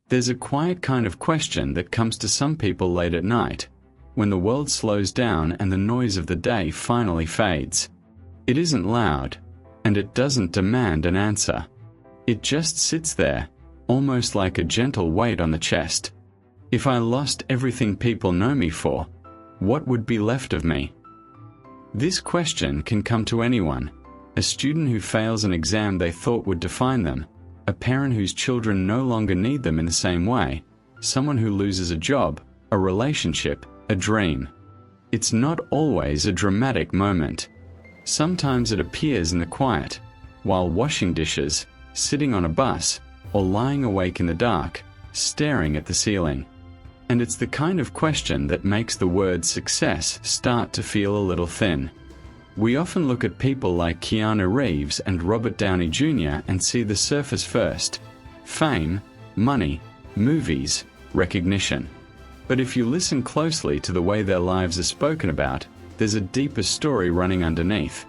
There's a quiet kind of question that comes to some people late at night, when the world slows down and the noise of the day finally fades. It isn't loud, and it doesn't demand an answer. It just sits there, almost like a gentle weight on the chest. If I lost everything people know me for, what would be left of me? This question can come to anyone: a student who fails an exam they thought would define them, a parent whose children no longer need them in the same way, someone who loses a job, a relationship, a dream. It's not always a dramatic moment. Sometimes it appears in the quiet, while washing dishes, sitting on a bus, or lying awake in the dark, staring at the ceiling. And it's the kind of question that makes the word success start to feel a little thin. We often look at people like Keanu Reeves and Robert Downey Jr. and see the surface first: fame, money, movies, recognition. But if you listen closely to the way their lives are spoken about, there's a deeper story running underneath,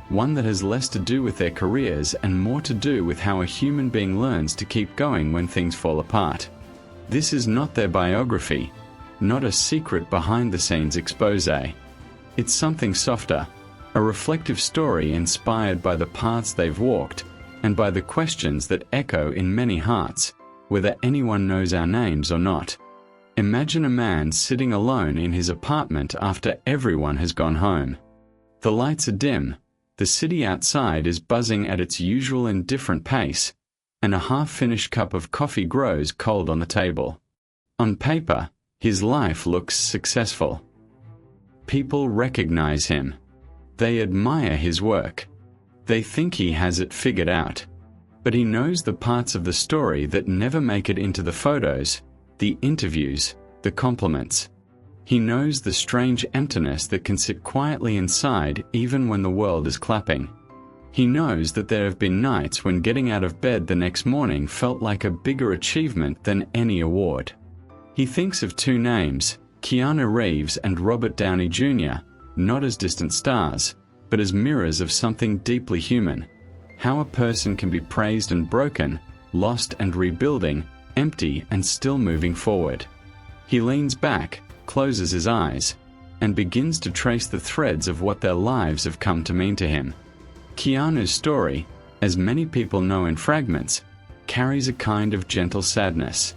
one that has less to do with their careers and more to do with how a human being learns to keep going when things fall apart. This is not their biography, not a secret behind-the-scenes expose. It's something softer, a reflective story inspired by the paths they've walked and by the questions that echo in many hearts, whether anyone knows our names or not. Imagine a man sitting alone in his apartment after everyone has gone home. The lights are dim, the city outside is buzzing at its usual indifferent pace, and a half-finished cup of coffee grows cold on the table. On paper, his life looks successful. People recognize him. They admire his work. They think he has it figured out. But he knows the parts of the story that never make it into the photos, the interviews, the compliments. He knows the strange emptiness that can sit quietly inside even when the world is clapping. He knows that there have been nights when getting out of bed the next morning felt like a bigger achievement than any award. He thinks of two names, Keanu Reeves and Robert Downey Jr., not as distant stars, but as mirrors of something deeply human. How a person can be praised and broken, lost and rebuilding, empty and still moving forward. He leans back, closes his eyes, and begins to trace the threads of what their lives have come to mean to him. Keanu's story, as many people know in fragments, carries a kind of gentle sadness.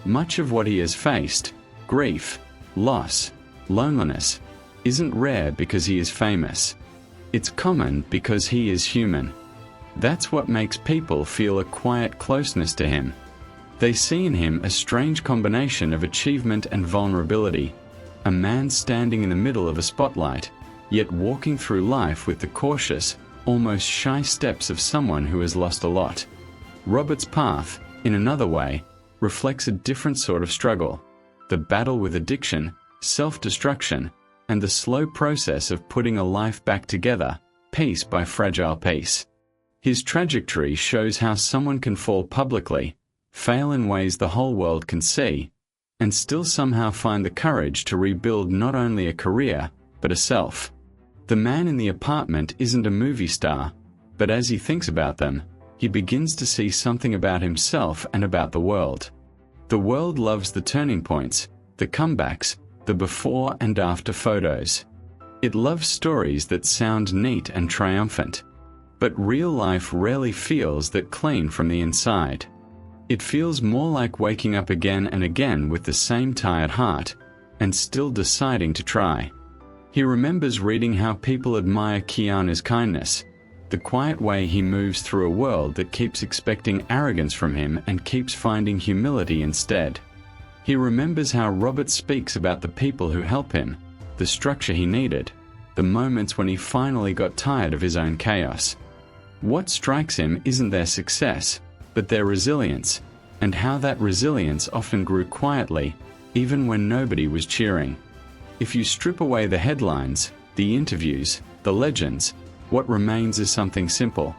Much of what he has faced, grief, loss, loneliness, isn't rare because he is famous. It's common because he is human. That's what makes people feel a quiet closeness to him. They see in him a strange combination of achievement and vulnerability, a man standing in the middle of a spotlight, yet walking through life with the cautious, almost shy steps of someone who has lost a lot. Robert's path, in another way, reflects a different sort of struggle: the battle with addiction, self-destruction, and the slow process of putting a life back together, piece by fragile piece. His trajectory shows how someone can fall publicly, fail in ways the whole world can see, and still somehow find the courage to rebuild not only a career, but a self. The man in the apartment isn't a movie star, but as he thinks about them, he begins to see something about himself and about the world. The world loves the turning points, the comebacks, the before and after photos. It loves stories that sound neat and triumphant. But real life rarely feels that clean from the inside. It feels more like waking up again and again with the same tired heart, and still deciding to try. He remembers reading how people admire Keanu's kindness, the quiet way he moves through a world that keeps expecting arrogance from him and keeps finding humility instead. He remembers how Robert speaks about the people who help him, the structure he needed, the moments when he finally got tired of his own chaos. What strikes him isn't their success, but their resilience, and how that resilience often grew quietly, even when nobody was cheering. If you strip away the headlines, the interviews, the legends, what remains is something simple: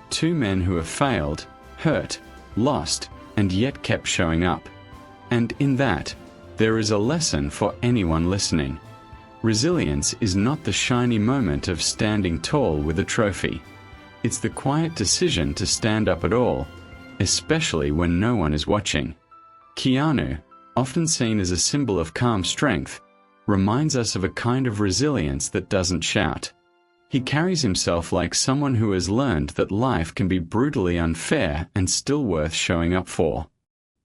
two men who have failed, hurt, lost, and yet kept showing up. And in that, there is a lesson for anyone listening. Resilience is not the shiny moment of standing tall with a trophy. It's the quiet decision to stand up at all, especially when no one is watching. Keanu, often seen as a symbol of calm strength, reminds us of a kind of resilience that doesn't shout. He carries himself like someone who has learned that life can be brutally unfair and still worth showing up for.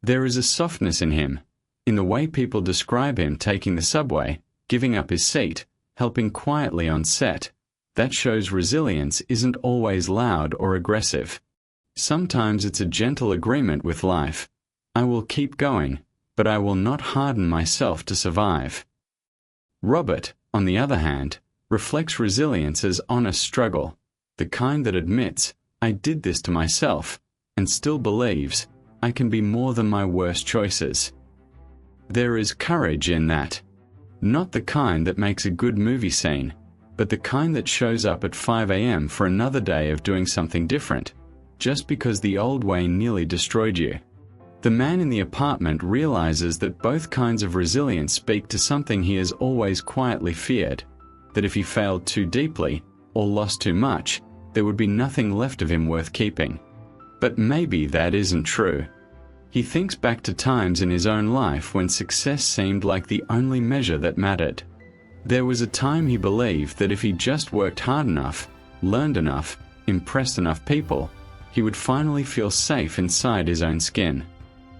There is a softness in him, in the way people describe him taking the subway, giving up his seat, helping quietly on set, that shows resilience isn't always loud or aggressive. Sometimes it's a gentle agreement with life. I will keep going, but I will not harden myself to survive. Robert, on the other hand, reflects resilience as honest struggle, the kind that admits, I did this to myself, and still believes, I can be more than my worst choices. There is courage in that. Not the kind that makes a good movie scene, but the kind that shows up at 5 a.m. for another day of doing something different, just because the old way nearly destroyed you. The man in the apartment realizes that both kinds of resilience speak to something he has always quietly feared, that if he failed too deeply, or lost too much, there would be nothing left of him worth keeping. But maybe that isn't true. He thinks back to times in his own life when success seemed like the only measure that mattered. There was a time he believed that if he just worked hard enough, learned enough, impressed enough people, he would finally feel safe inside his own skin.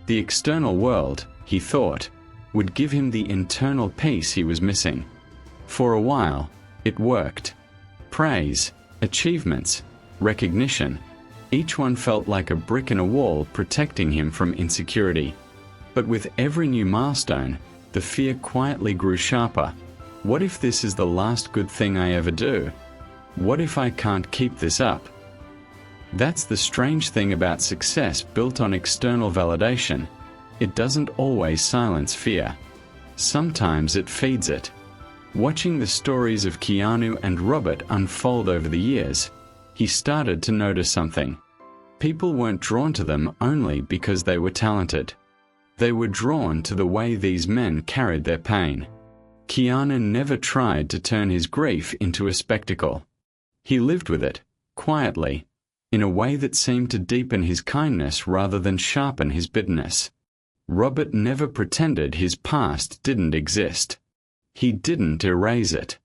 The external world, he thought, would give him the internal peace he was missing. For a while, it worked. Praise, achievements, recognition, each one felt like a brick in a wall protecting him from insecurity. But with every new milestone, the fear quietly grew sharper. What if this is the last good thing I ever do? What if I can't keep this up? That's the strange thing about success built on external validation. It doesn't always silence fear. Sometimes it feeds it. Watching the stories of Keanu and Robert unfold over the years, he started to notice something. People weren't drawn to them only because they were talented. They were drawn to the way these men carried their pain. Keanu never tried to turn his grief into a spectacle. He lived with it, quietly, in a way that seemed to deepen his kindness rather than sharpen his bitterness. Robert never pretended his past didn't exist. He didn't erase it.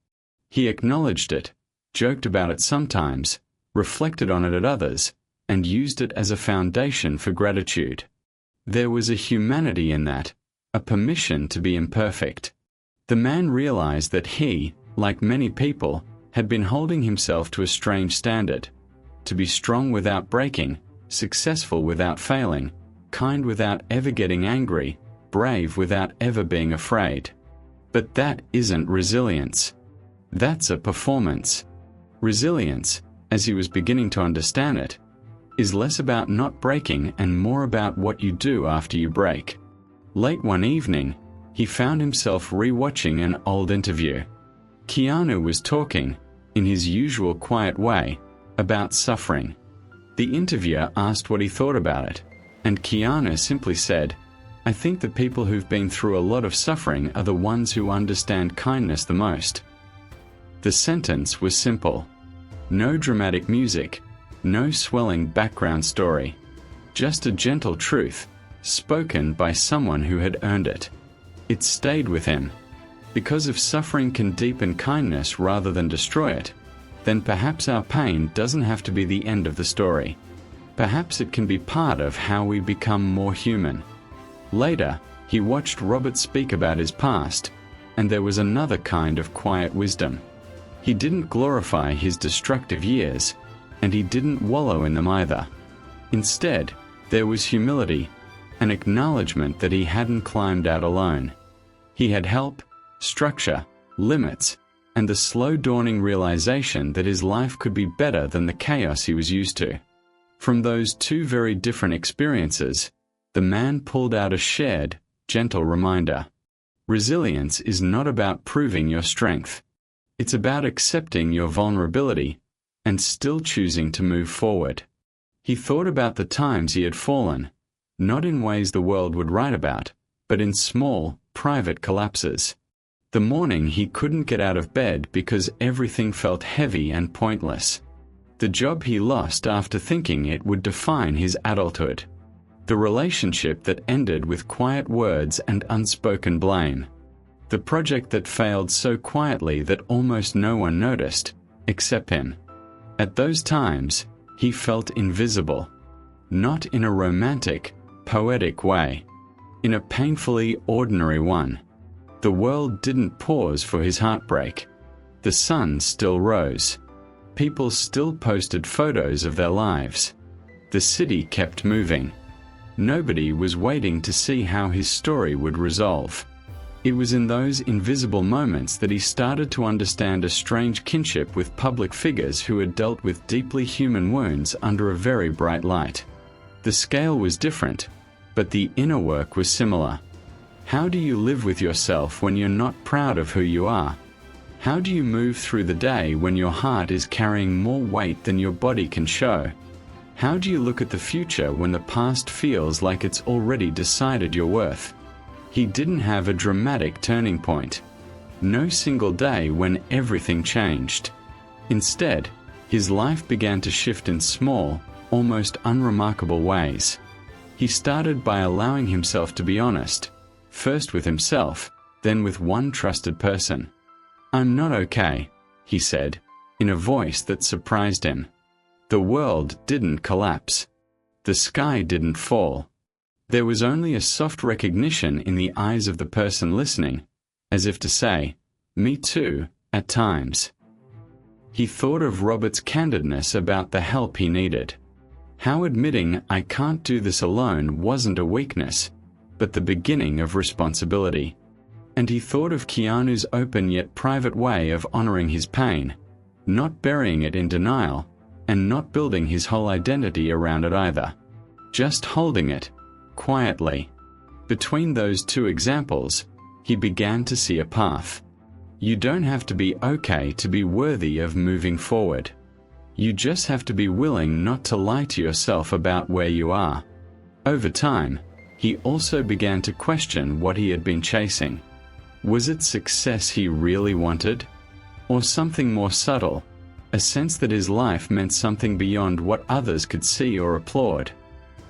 He acknowledged it, joked about it sometimes, reflected on it at others, and used it as a foundation for gratitude. There was a humanity in that, a permission to be imperfect. The man realized that he, like many people, had been holding himself to a strange standard. To be strong without breaking, successful without failing, kind without ever getting angry, brave without ever being afraid. But that isn't resilience. That's a performance. Resilience, as he was beginning to understand it, is less about not breaking and more about what you do after you break. Late one evening, he found himself re-watching an old interview. Keanu was talking, in his usual quiet way, about suffering. The interviewer asked what he thought about it, and Keanu simply said, I think the people who've been through a lot of suffering are the ones who understand kindness the most. The sentence was simple. No dramatic music, no swelling background story. Just a gentle truth, spoken by someone who had earned it. It stayed with him. Because if suffering can deepen kindness rather than destroy it, then perhaps our pain doesn't have to be the end of the story. Perhaps it can be part of how we become more human. Later, he watched Robert speak about his past, and there was another kind of quiet wisdom. He didn't glorify his destructive years, and he didn't wallow in them either. Instead, there was humility, an acknowledgement that he hadn't climbed out alone. He had help, structure, limits, and the slow dawning realization that his life could be better than the chaos he was used to. From those two very different experiences, the man pulled out a shared, gentle reminder. Resilience is not about proving your strength. It's about accepting your vulnerability and still choosing to move forward. He thought about the times he had fallen, not in ways the world would write about, but in small, private collapses. The morning he couldn't get out of bed because everything felt heavy and pointless. The job he lost after thinking it would define his adulthood. The relationship that ended with quiet words and unspoken blame. The project that failed so quietly that almost no one noticed, except him. At those times, he felt invisible. Not in a romantic, poetic way. In a painfully ordinary one. The world didn't pause for his heartbreak. The sun still rose. People still posted photos of their lives. The city kept moving. Nobody was waiting to see how his story would resolve. It was in those invisible moments that he started to understand a strange kinship with public figures who had dealt with deeply human wounds under a very bright light. The scale was different, but the inner work was similar. How do you live with yourself when you're not proud of who you are? How do you move through the day when your heart is carrying more weight than your body can show? How do you look at the future when the past feels like it's already decided your worth? He didn't have a dramatic turning point. No single day when everything changed. Instead, his life began to shift in small, almost unremarkable ways. He started by allowing himself to be honest, first with himself, then with one trusted person. "I'm not okay," he said, in a voice that surprised him. The world didn't collapse. The sky didn't fall. There was only a soft recognition in the eyes of the person listening, as if to say, "Me too, at times." He thought of Robert's candidness about the help he needed. How admitting "I can't do this alone" wasn't a weakness, but the beginning of responsibility. And he thought of Keanu's open yet private way of honoring his pain, not burying it in denial, and not building his whole identity around it either. Just holding it, quietly. Between those two examples, he began to see a path. You don't have to be okay to be worthy of moving forward. You just have to be willing not to lie to yourself about where you are. Over time, he also began to question what he had been chasing. Was it success he really wanted? Or something more subtle, a sense that his life meant something beyond what others could see or applaud?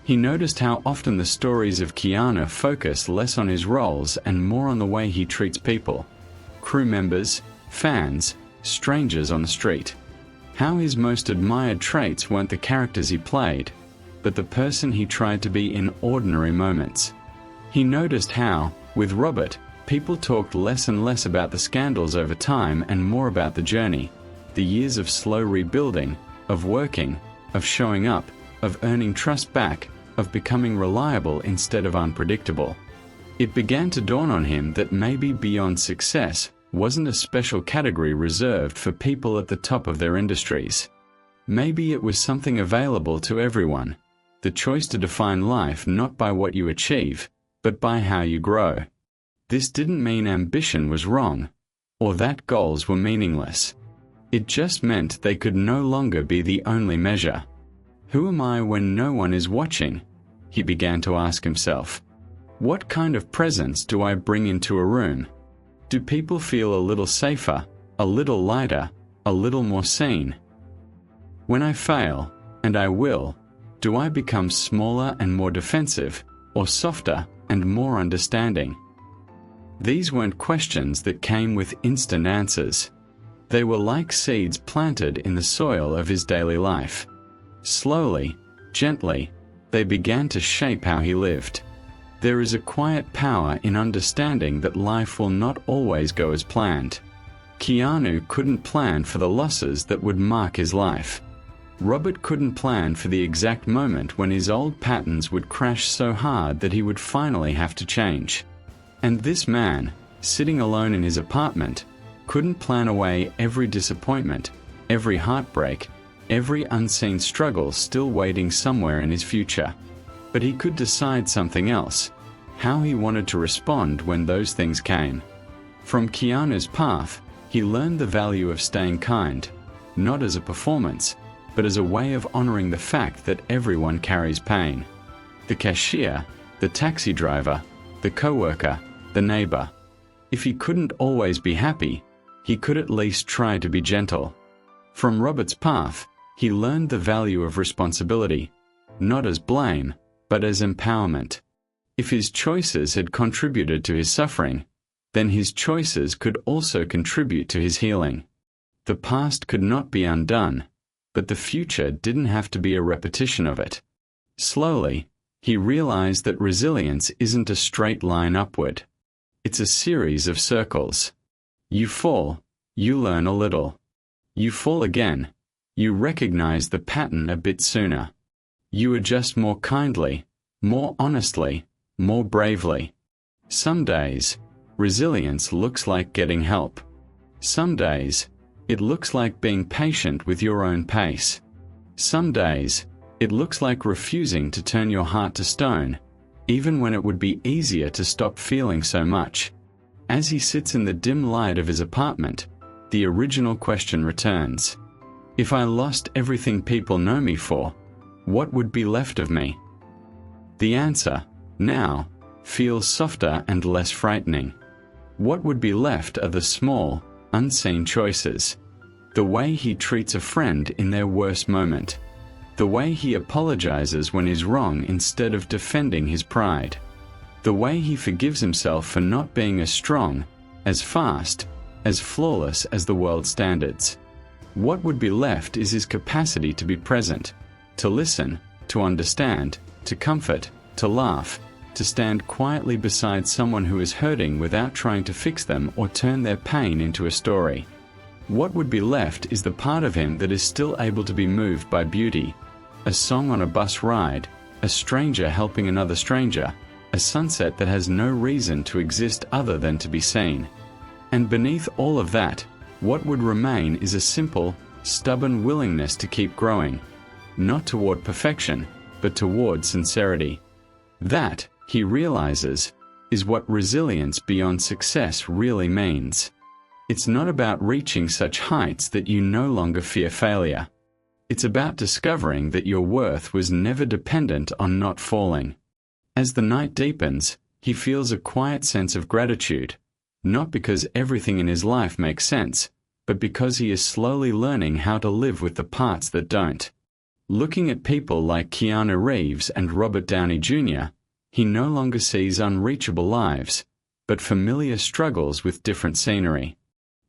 He noticed how often the stories of Keanu focus less on his roles and more on the way he treats people. Crew members, fans, strangers on the street. How his most admired traits weren't the characters he played, but the person he tried to be in ordinary moments. He noticed how, with Robert, people talked less and less about the scandals over time and more about the journey, the years of slow rebuilding, of working, of showing up, of earning trust back, of becoming reliable instead of unpredictable. It began to dawn on him that maybe beyond success wasn't a special category reserved for people at the top of their industries. Maybe it was something available to everyone, the choice to define life not by what you achieve, but by how you grow. This didn't mean ambition was wrong, or that goals were meaningless. It just meant they could no longer be the only measure. Who am I when no one is watching? He began to ask himself. What kind of presence do I bring into a room? Do people feel a little safer, a little lighter, a little more seen? When I fail, and I will, do I become smaller and more defensive, or softer and more understanding? These weren't questions that came with instant answers. They were like seeds planted in the soil of his daily life. Slowly, gently, they began to shape how he lived. There is a quiet power in understanding that life will not always go as planned. Keanu couldn't plan for the losses that would mark his life. Robert couldn't plan for the exact moment when his old patterns would crash so hard that he would finally have to change. And this man, sitting alone in his apartment, couldn't plan away every disappointment, every heartbreak, every unseen struggle still waiting somewhere in his future. But he could decide something else, how he wanted to respond when those things came. From Keanu's path, he learned the value of staying kind, not as a performance, but as a way of honoring the fact that everyone carries pain. The cashier, the taxi driver, the coworker, the neighbor. If he couldn't always be happy, he could at least try to be gentle. From Robert's path, he learned the value of responsibility, not as blame, but as empowerment. If his choices had contributed to his suffering, then his choices could also contribute to his healing. The past could not be undone, but the future didn't have to be a repetition of it. Slowly, he realized that resilience isn't a straight line upward. It's a series of circles. You fall, you learn a little. You fall again, you recognize the pattern a bit sooner. You adjust more kindly, more honestly, more bravely. Some days, resilience looks like getting help. Some days, it looks like being patient with your own pace. Some days, it looks like refusing to turn your heart to stone, even when it would be easier to stop feeling so much. As he sits in the dim light of his apartment, the original question returns. If I lost everything people know me for, what would be left of me? The answer, now, feels softer and less frightening. What would be left are the small, unseen choices. The way he treats a friend in their worst moment. The way he apologizes when he's wrong instead of defending his pride. The way he forgives himself for not being as strong, as fast, as flawless as the world's standards. What would be left is his capacity to be present, to listen, to understand, to comfort, to laugh, to stand quietly beside someone who is hurting without trying to fix them or turn their pain into a story. What would be left is the part of him that is still able to be moved by beauty. A song on a bus ride, a stranger helping another stranger, a sunset that has no reason to exist other than to be seen. And beneath all of that, what would remain is a simple, stubborn willingness to keep growing, not toward perfection, but toward sincerity. That, he realizes, is what resilience beyond success really means. It's not about reaching such heights that you no longer fear failure. It's about discovering that your worth was never dependent on not falling. As the night deepens, he feels a quiet sense of gratitude, not because everything in his life makes sense, but because he is slowly learning how to live with the parts that don't. Looking at people like Keanu Reeves and Robert Downey Jr., he no longer sees unreachable lives, but familiar struggles with different scenery.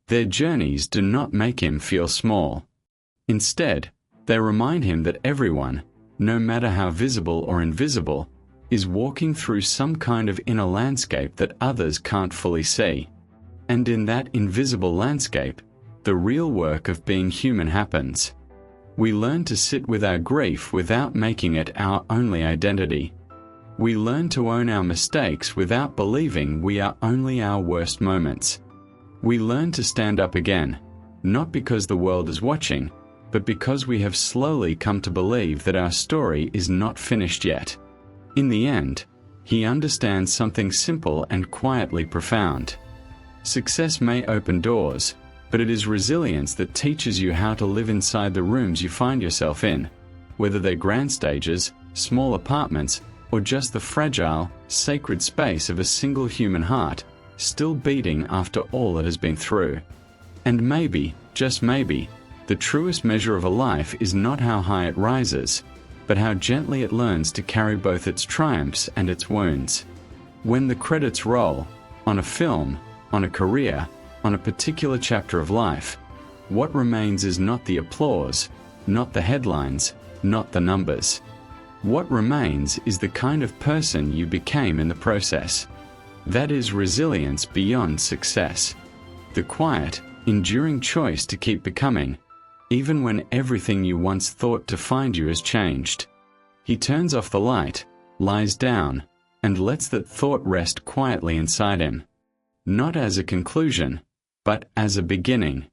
Their journeys do not make him feel small. Instead, they remind him that everyone, no matter how visible or invisible, is walking through some kind of inner landscape that others can't fully see. And in that invisible landscape, the real work of being human happens. We learn to sit with our grief without making it our only identity. We learn to own our mistakes without believing we are only our worst moments. We learn to stand up again, not because the world is watching, but because we have slowly come to believe that our story is not finished yet. In the end, he understands something simple and quietly profound. Success may open doors, but it is resilience that teaches you how to live inside the rooms you find yourself in, whether they're grand stages, small apartments, or just the fragile, sacred space of a single human heart, still beating after all it has been through. And maybe, just maybe, the truest measure of a life is not how high it rises, but how gently it learns to carry both its triumphs and its wounds. When the credits roll, on a film, on a career, on a particular chapter of life, what remains is not the applause, not the headlines, not the numbers. What remains is the kind of person you became in the process. That is resilience beyond success. The quiet, enduring choice to keep becoming, even when everything you once thought defined you has changed. He turns off the light, lies down, and lets that thought rest quietly inside him. Not as a conclusion, but as a beginning.